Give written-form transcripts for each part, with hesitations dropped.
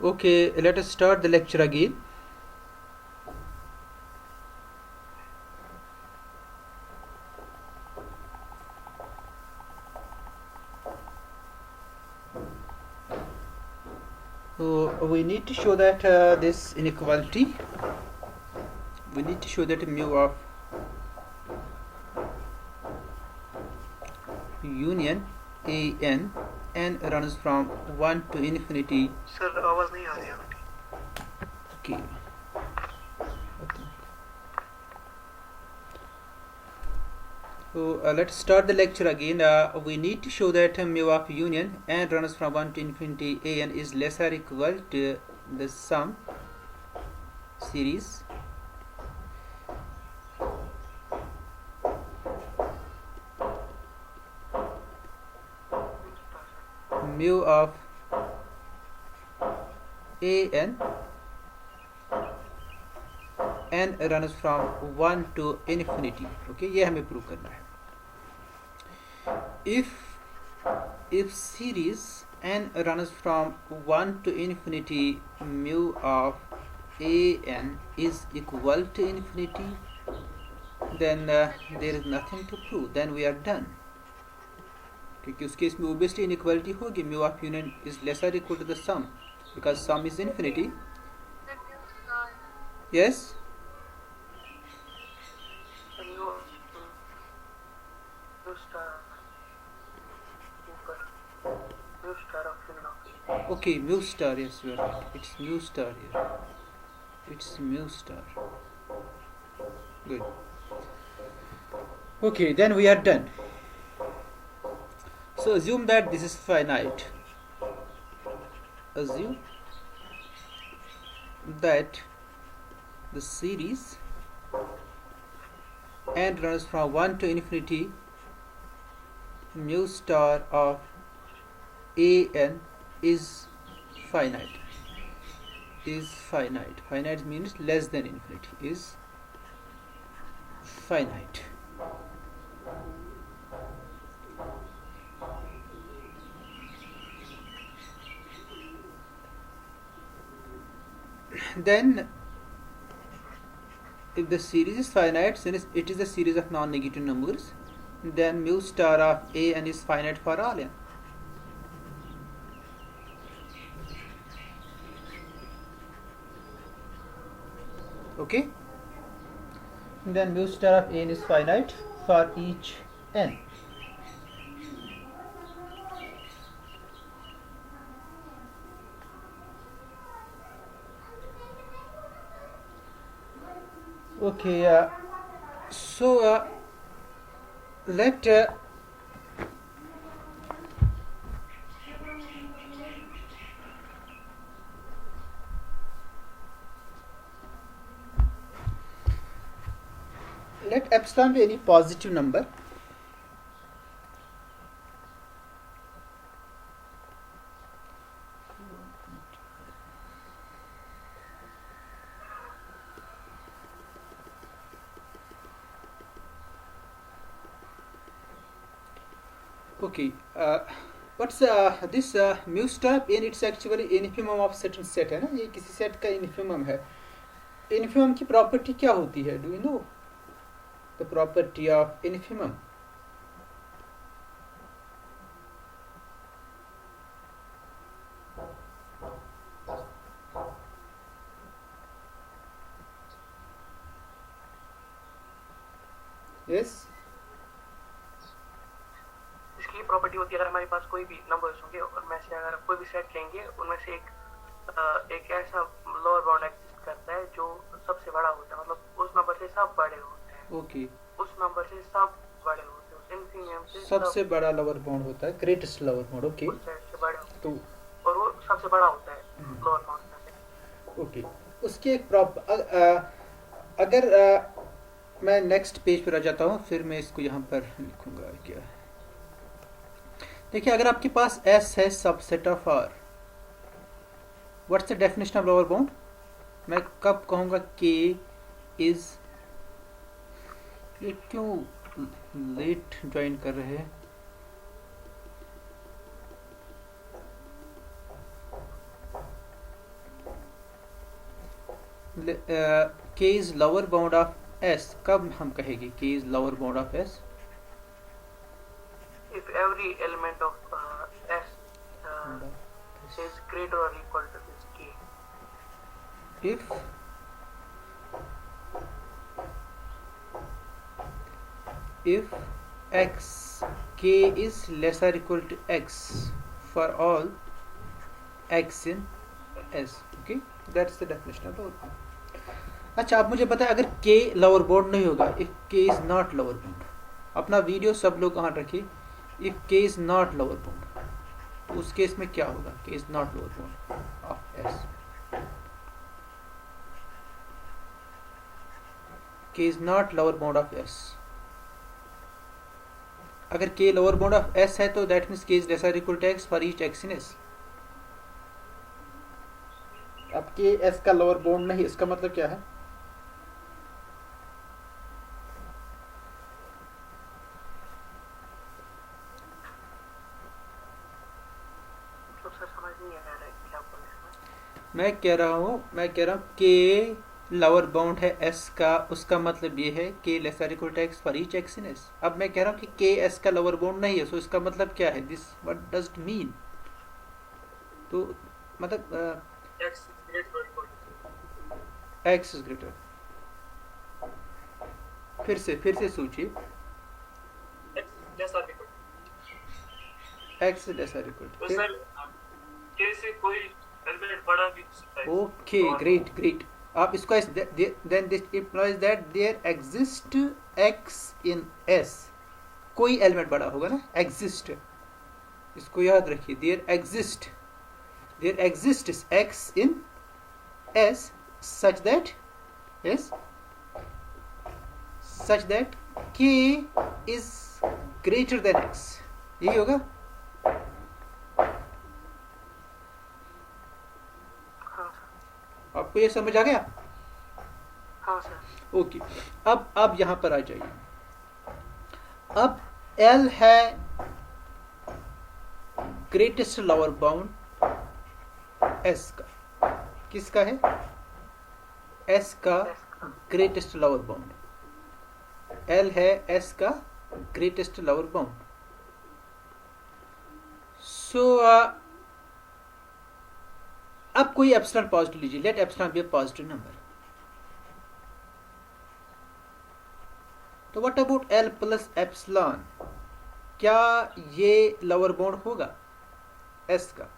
Okay, let us start the lecture again. So we need to show that this inequality, we need to show that mu of union n runs from 1 to infinity. Sir आवाज नहीं आ रही है आपकी. Okay. So let's start the lecture again. We need to show that mu of union n runs from 1 to infinity an is less or equal to the sum series mu of an n runs from 1 to infinity. Okay, ये हमें prove करना है. If series n runs from 1 to infinity, mu of an is equal to infinity, then there is nothing to prove, then we are done. क्योंकि उस case में obviously inequality होगी. mu of union is less or equal to the sum because sum is infinity. Yes. Okay, mu star, yes, you are right. It's mu star here. It's mu star. Good. Okay, then we are done. So assume that this is finite. Assume that the series n runs from 1 to infinity, mu star of an is finite. Finite means less than infinity. Is finite. Then if the series is finite, since it is a series of non-negative numbers, then mu star of an is finite for all n. Okay, then mu star of n is finite for each n. Okay, so let epsilon be any positive number. Okay, what's this mu star n? It's actually infimum of certain set है ना, ये किसी set का infimum है. Infimum की property क्या होती है? Do you know the property of infimum? Yes. इसकी प्रॉपर्टी होती है अगर हमारे पास कोई भी नंबर्स होंगे और में से अगर कोई भी सेट लेंगे उनमें से एक ऐसा लोअर बाउंड एग्जिस्ट करता है जो सबसे बड़ा होता है, मतलब उस नंबर से सब बड़े होते हैं. Okay. उस नंबर से सब बड़े होते हैं, उस इन्फिनियम से सबसे बड़ा लोअर बाउंड होता है, ग्रेटेस्ट लोअर बाउंड. ओके, उस सेट से बड़े होते तो हैं और वो सबसे बड़ा होता है लोअर बाउंड में. ओके, उसकी एक अगर मैं नेक्स्ट पेज पर आ जाता हूँ, फिर मैं इसको यहाँ पर लिखूंगा. क्या देखिए, अगर आपके पास S है subset of R, what's the definition of lower bound? मैं कब कहूँगा K इज, ये क्यों लेट ज्वाइन कर रहे हैं? k is lower bound of s, कब हम कहेंगे k is lower bound of s? if every element of S is greater or equal to this K. If x k is less or equal to x for all x in s. Okay, that's the definition of lower bound. अच्छा, आप मुझे बताएं अगर k lower bound नहीं होगा, if k is not lower bound, अपना video सब लोग कहाँ रखिए, if k is not lower bound, तो उस केस में क्या होगा? k is not lower bound of s. k is not lower bound of s. अगर k lower bound of s है तो that means k is less or equal to x for each x in s. अब k s का lower bound नहीं, इसका मतलब क्या है? मैं कह रहा हूँ k लोअर बाउंड है s का, उसका मतलब ये है k लेस और equal to x for each x in s. अब मैं कह रहा हूँ कि k s का लोअर बाउंड नहीं है, सो इसका मतलब क्या है? This what does it mean? तो मतलब x इज ग्रेटर. फिर से सोचिए, x लेस और इक्वल टू, ओके, ग्रेट. आप इसको then this implies that there exists x in s. कोई एलिमेंट बड़ा होगा ना, exist, इसको याद रखिए. there exists x in s such that k is greater than x. यही होगा. आपको ये समझ आ गया? हाँ सर. ओके, अब यहां पर आ जाइए. अब L है ग्रेटेस्ट लोअर बाउंड S का. किसका है? S का ग्रेटेस्ट लोअर बाउंड. L है S का ग्रेटेस्ट लोअर बाउंड. सो अब कोई एप्सिलॉन पॉजिटिव लीजिए. Let epsilon be a positive number. तो what about L plus epsilon? क्या ये लोअर बाउंड होगा S का?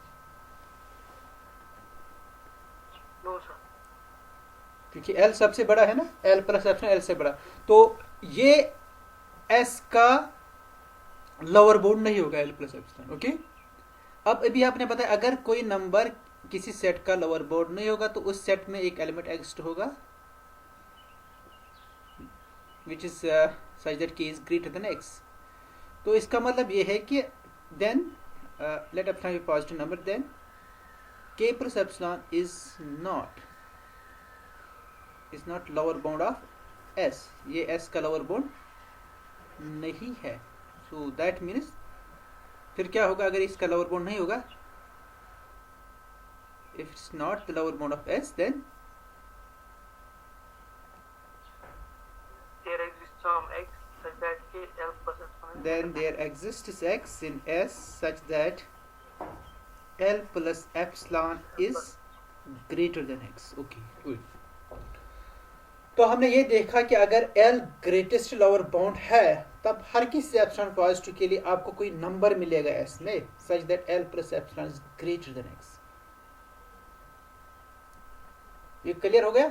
No sir. क्योंकि L सबसे बड़ा है ना, L प्लस एप्सिलॉन L से बड़ा, तो ये S का लोअर बाउंड नहीं होगा L प्लस एप्सिलॉन. ओके, अब अभी आपने बताया अगर कोई नंबर किसी सेट का लोअर बाउंड नहीं होगा तो उस सेट में एक एलिमेंट एग्जिस्ट होगा which is such that k is greater than x. तो इसका मतलब ये है कि then let epsilon be positive number, then k plus epsilon is not lower bound of s. ये s का लोअर बाउंड नहीं है. सो दैट मीन्स फिर क्या होगा अगर इसका लोअर बाउंड नहीं होगा? If it's not the lower bound of s, then there exists some x such that k L plus epsilon. Then there exists x in s such that L plus epsilon is greater than x. Okay, good. तो हमने ये देखा कि अगर L greatest lower bound है तब हर किसी epsilon positive के लिए आपको कोई नंबर मिलेगा s में such that L plus epsilon is greater than x. ये क्लियर हो गया?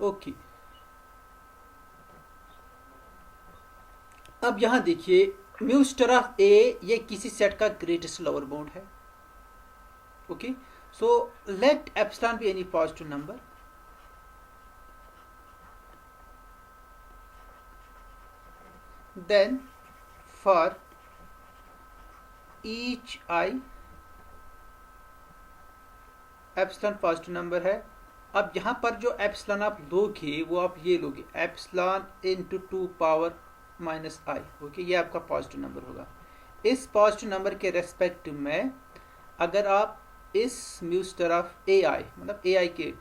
ओके. अब यहां देखिए, म्यू स्टार ऑफ ए ये किसी सेट का ग्रेटेस्ट लोअर बाउंड है. Okay, so let epsilon be any positive number. Then for each I epsilon positive number है. अब यहां पर जो एप्सिलॉन आप लोगे वो आप ये लोगे एप्सिलॉन इंटू 2 पावर माइनस आई. ओके, ये आपका पॉजिटिव नंबर होगा. इस पॉजिटिव नंबर के रेस्पेक्ट में अगर आप इस म्यू स्टार ऑफ ए आई, मतलब ए आई के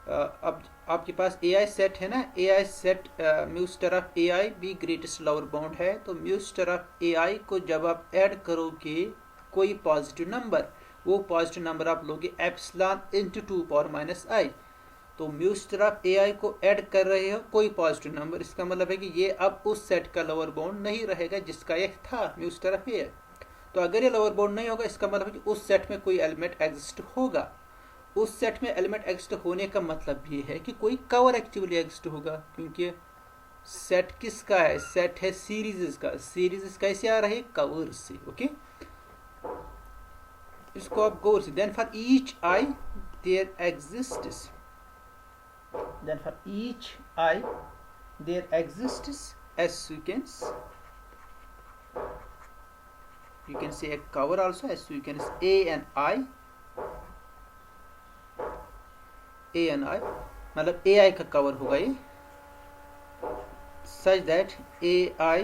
अब आपके पास ए आई सेट है ना, ए आई सेट म्यू स्टार ऑफ ए आई भी ग्रेटेस्ट लोअर बाउंड है, तो म्यू स्टार ऑफ ए आई को जब आप ऐड करोगे कोई पॉजिटिव नंबर, वो पॉजिटिव नंबर आप लोगे एप्सिलॉन इंटू 2 पावर माइनस आई। तो म्यू स्टार ऑफ ए आई को ऐड कर रहे हो कोई पॉजिटिव नंबर, इसका मतलब है कि ये अब उस सेट का लोअर बाउंड नहीं रहेगा जिसका ये था म्यू स्टार ऑफ ए आई। तो अगर ये लोअर बाउंड नहीं होगा, इसका मतलब है कि उस सेट में कोई एलिमेंट एग्जिस्ट होगा। उस सेट में एलिमेंट एग्जिस्ट होने का मतलब ये है कि कोई कवर एक्टिवली एग्जिस्ट होगा, क्योंकि सेट किसका है, सेट है सीरीज का। सीरीज कैसे आ रही है, कवर से। ओके, इसको आप गौर से, then for each I there exists, then for each I there exists a sequence, you can say a cover also, a sequence a and I मतलब a I का कवर होगा ये, such that a I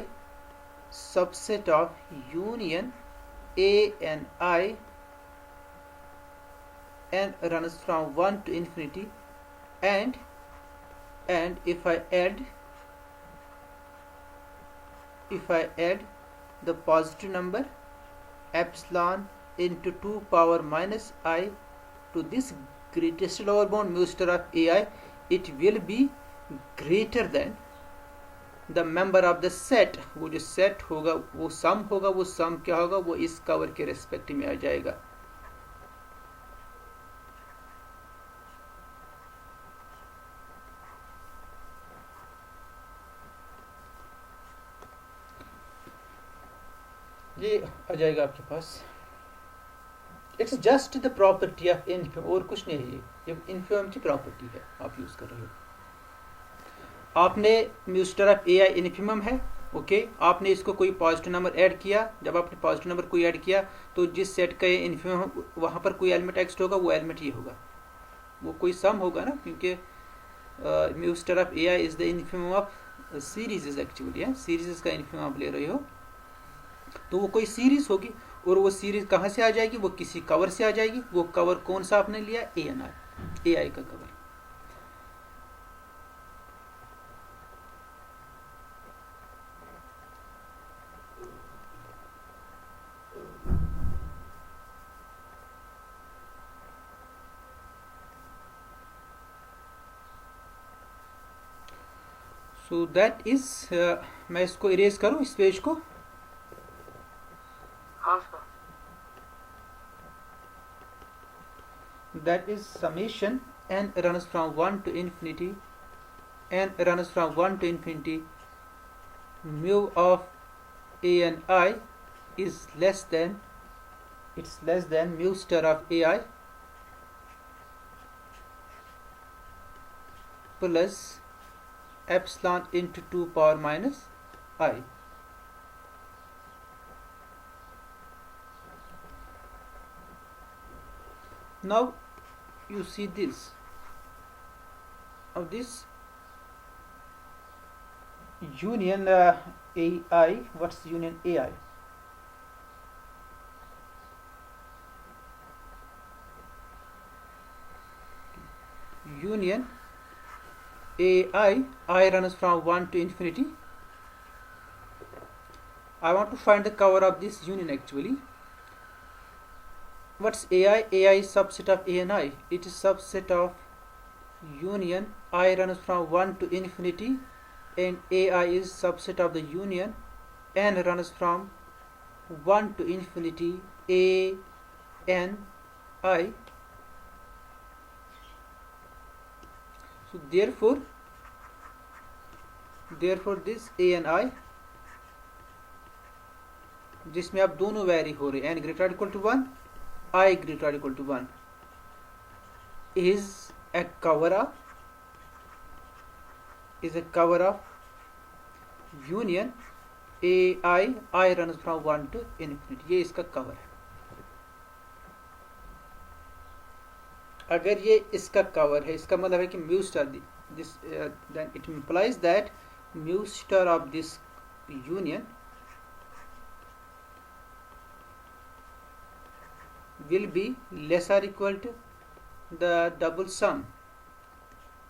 subset of union a and I and runs from 1 to infinity, and if I add the positive number epsilon into 2 power minus I to this greatest lower bound mu star of ai, it will be greater than the member of the set। वो जो set होगा वो सम होगा, वो सम क्या होगा, वो इस कवर के रेस्पेक्ट में आ जाएगा। ये आ जाएगा आपके पास। It's just the property of infimum, और कुछ नहीं है, ये इन्फिमम की प्रॉपर्टी है, आप यूज कर रहे हो। आपने mu star of A I infimum है, ओके, आपने इसको कोई पॉजिटिव नंबर ऐड किया, जब आपने पॉजिटिव नंबर कोई ऐड किया तो जिस सेट का ये इन्फिमम वहाँ पर कोई एलिमेंट एक्स्ट होगा, वो एलिमेंट ये होगा, वो कोई सम होगा ना, क्योंकि mu star of A I is the infimum of series actually, series का इन्फिमम आप ले रहे हो, तो वो कोई सीरीज होगी, और वो सीरीज कहाँ से आ जाएगी, वो किसी कवर से आ जाएगी। वो कवर कौन सा आपने लिया, ए आई का कवर। सो दैट इज, मैं इसको इरेज करूं इस पेज को। हाँ sir. That is summation n runs from 1 to infinity, n runs from 1 to infinity, mu of a and I is less than, it's less than mu star of ai plus epsilon into 2 power minus I। Now you see this, of this union AI, what's union AI? Union AI, I runs from 1 to infinity. I want to find the cover of this union actually. What's AI? AI is subset of A and I. It is subset of union I runs from 1 to infinity, and AI is subset of the union N runs from 1 to infinity A N I. So therefore this A and I, जिसमें अब दोनों vary हो रहे हैं, n greater or equal to 1, I greater or equal to 1, is a cover of union I runs from 1 to infinity। ये इसका cover है। अगर ये इसका कवर है, इसका मतलब है कि mu star this, then it implies that mu star of this union will be less or equal to the double sum.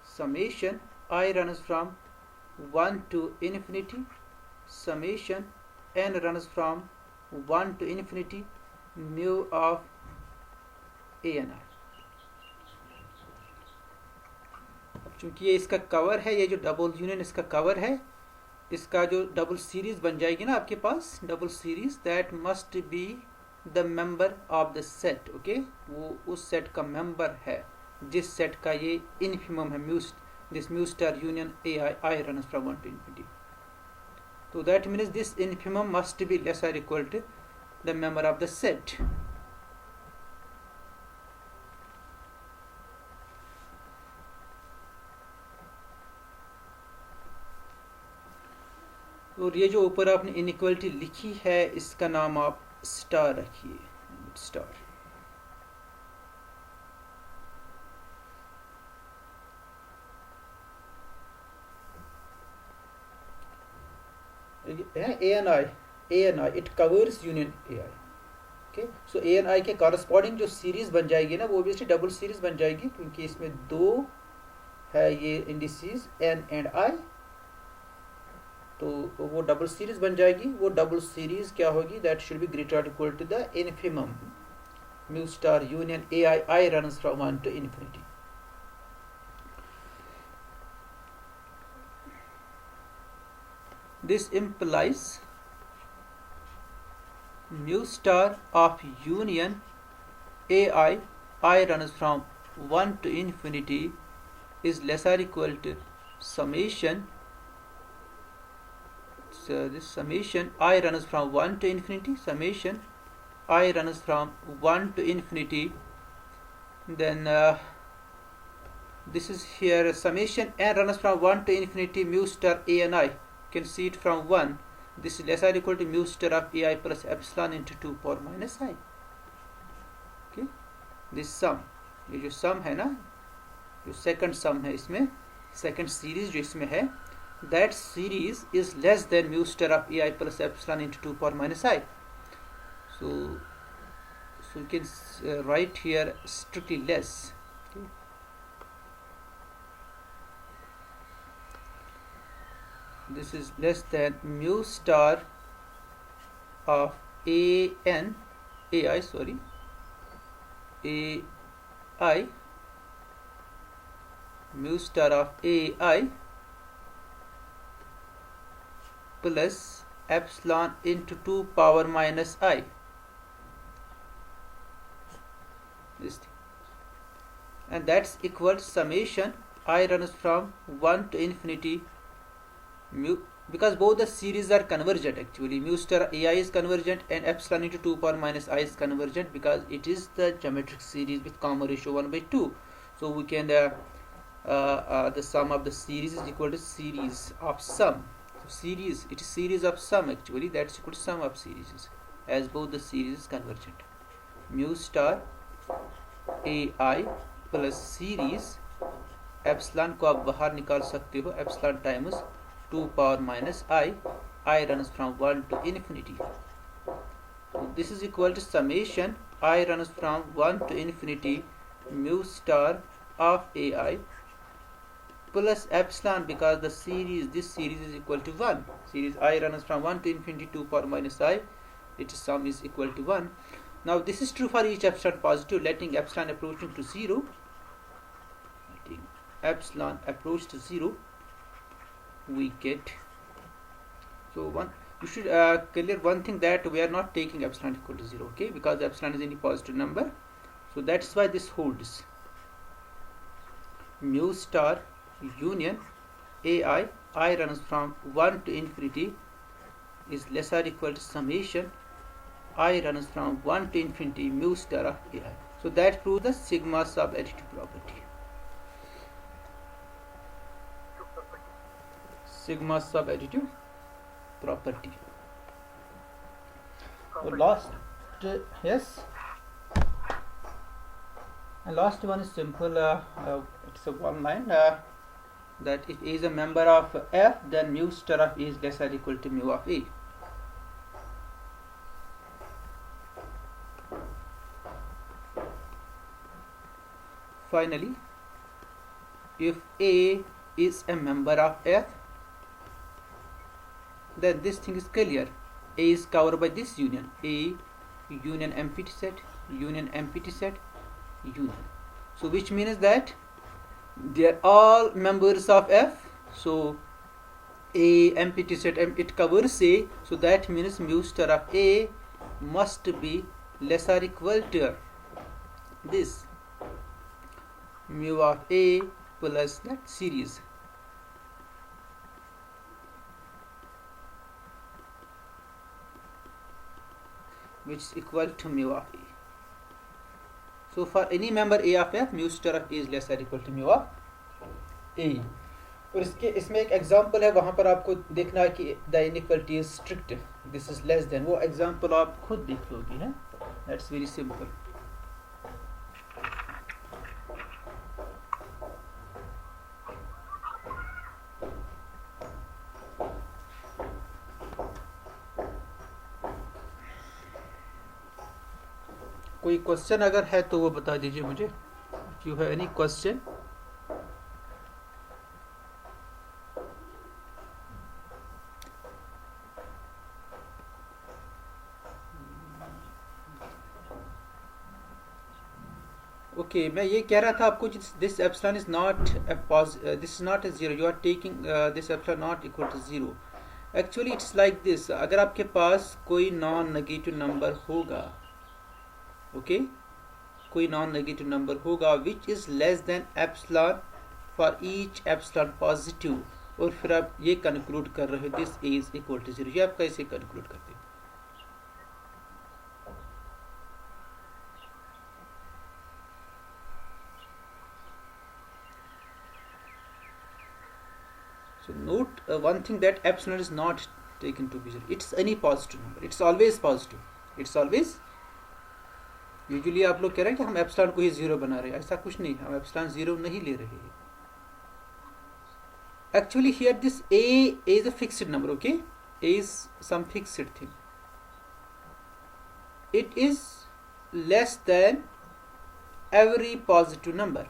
Summation I runs from 1 to infinity, summation n runs from 1 to infinity mu of a n i. चूंकि ये इसका cover है, ये जो double union इसका cover है, इसका जो डबल सीरीज बन जाएगी ना आपके पास, double series that must be the member of the set. Okay, वो उस सेट का मेंबर है जिस सेट का ये इनफिमम है. This mu star union A I run from 1 to infinity. So that means this infimum must be less or equal to the member of the set. और ये जो ऊपर आपने इनइक्वालिटी लिखी है, इसका नाम आप स्टार रखिए, star. ANI it covers union AI. Okay, so ANI के corresponding जो सीरीज बन जाएगी ना, वो भी डबल सीरीज बन जाएगी, क्योंकि इसमें दो है ये इंडिसेस N and I, तो वो डबल सीरीज बन जाएगी. वो डबल सीरीज क्या होगी? दैट शुड बी ग्रेटर और equal to the infimum mu star union AI runs from 1 to infinity. This implies mu star of union I runs from 1 to infinity is less or equal to summation. So this summation I runs from 1 to infinity, summation I runs from 1 to infinity. Then this is here summation n runs from 1 to infinity mu star ANI. Can see it from 1. This is less or equal to mu star of AI plus epsilon into 2 power minus I. Okay, this sum, ये जो sum है ना, जो second sum है इसमें, second series जो इसमें है, that series is less than mu star of AI plus epsilon into 2 power minus I. So you can write here strictly less. Okay. This is less than mu star of AI mu star of AI plus epsilon into 2 power minus I. This thing. And that's equal to summation I runs from 1 to infinity mu, because both the series are convergent actually. Mu star AI is convergent and epsilon into 2 power minus I is convergent because it is the geometric series with common ratio 1/2. So we can the sum of the series is equal to series of sum. So series, it is series of sum actually, that's equal to sum of series as both the series is convergent. Mu star AI plus series epsilon को आप बाहर निकाल सकते हो, epsilon times 2 power minus I runs from 1 to infinity. So this is equal to summation I runs from 1 to infinity mu star of AI plus epsilon, because the series, this series is equal to 1. Series I runs from 1 to infinity 2 power minus I, its sum is equal to 1. Now this is true for each epsilon positive, letting epsilon approaching to 0. Letting epsilon approach to 0, we get, so one, you should clear one thing, that we are not taking epsilon equal to 0, okay, because epsilon is any positive number. So that's why this holds. Mu star union AI runs from 1 to infinity is less or equal to summation I runs from 1 to infinity mu star of AI. So that proves the sigma subadditive property. Sigma subadditive property. So last, yes, and last one is simple. It's a one line that if A is a member of F, then mu star of A is less or equal to mu of A. finally, if A is a member of F, then this thing is clear. A is covered by this union. A union empty set, union empty set, union. So which means that they are all members of F. So A empty set, it covers A. So that means mu star of A must be less or equal to this mu of A plus that series. Which is equal to mu of A. So for any member A of F, mu star of A is less or equal to mu of A. और इसमें एक example है, वहां पर आपको देखना है कि the inequality is strict, this is less than, वो एग्जांपल आप खुद देख लोगे है, दैट्स वेरी सिंपल. कोई क्वेश्चन अगर है तो वो बता दीजिए मुझे. You have any question? Okay, मैं ये कह रहा था आपको, this epsilon is not this is not a zero, you are taking this epsilon not equal to zero. Actually it's like this, अगर आपके पास कोई नॉन नेगेटिव नंबर होगा, ओके, कोई नॉन नेगेटिव नंबर होगा which is less than epsilon for each epsilon positive, और फिर आप ये कंक्लूड कर रहे हो this is equal to zero, ये आप कैसे कंक्लूड करते हैं? So note one thing, that epsilon is not taken to be zero. It's any positive number. It's always positive. It's always. Usually आप लोग कह रहे हैं कि हम एप्सिलॉन को ही जीरो बना रहे हैं, ऐसा कुछ नहीं, हम एप्सिलॉन जीरो नहीं ले रहे हैं. Actually here this A is a fixed number, okay? A is some fixed thing. It is less than every positive number.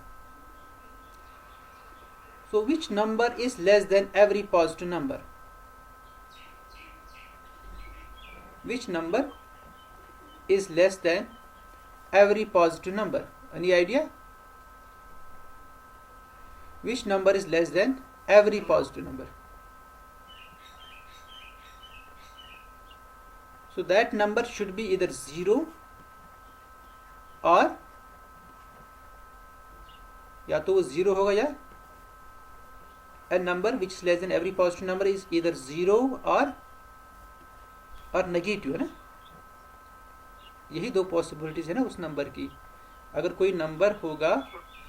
So which number is less than every positive number? Which number is less than every positive number? Any idea? Which number is less than every positive number? So that number should be either 0 or या तो वो 0 होगा, या a number which is less than every positive number is either 0 or negative, है ना. यही दो possibilities है ना उस नंबर की. अगर कोई नंबर होगा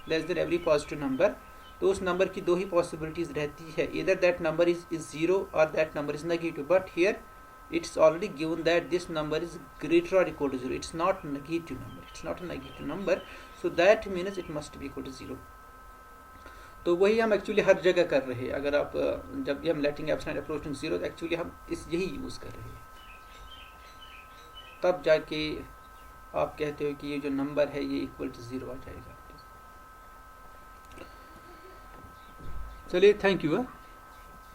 less than every positive number, तो उस नंबर की दो ही पॉसिबिलिटीज रहती है, either that number is 0 or that number is negative. But here it's already given that this number is greater or equal to 0. It's not negative number. It's not a negative number. So that means it must be equal to 0. तो वही हम actually हर जगह कर रहे हैं. अगर आप जब भी हम लेटिंग एप्सिलॉन अप्रोचिंग 0, एक्चुअली हम यही यूज कर रहे हैं. तब जाके आप कहते हो कि ये जो नंबर है ये इक्वल टू 0 आ जाएगा. चलिए, थैंक यू.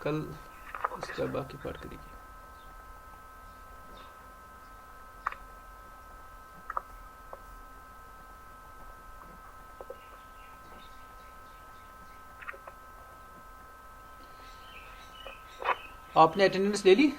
कल इसका बाकी पार्ट करेंगे. आपने अटेंडेंस ले ली?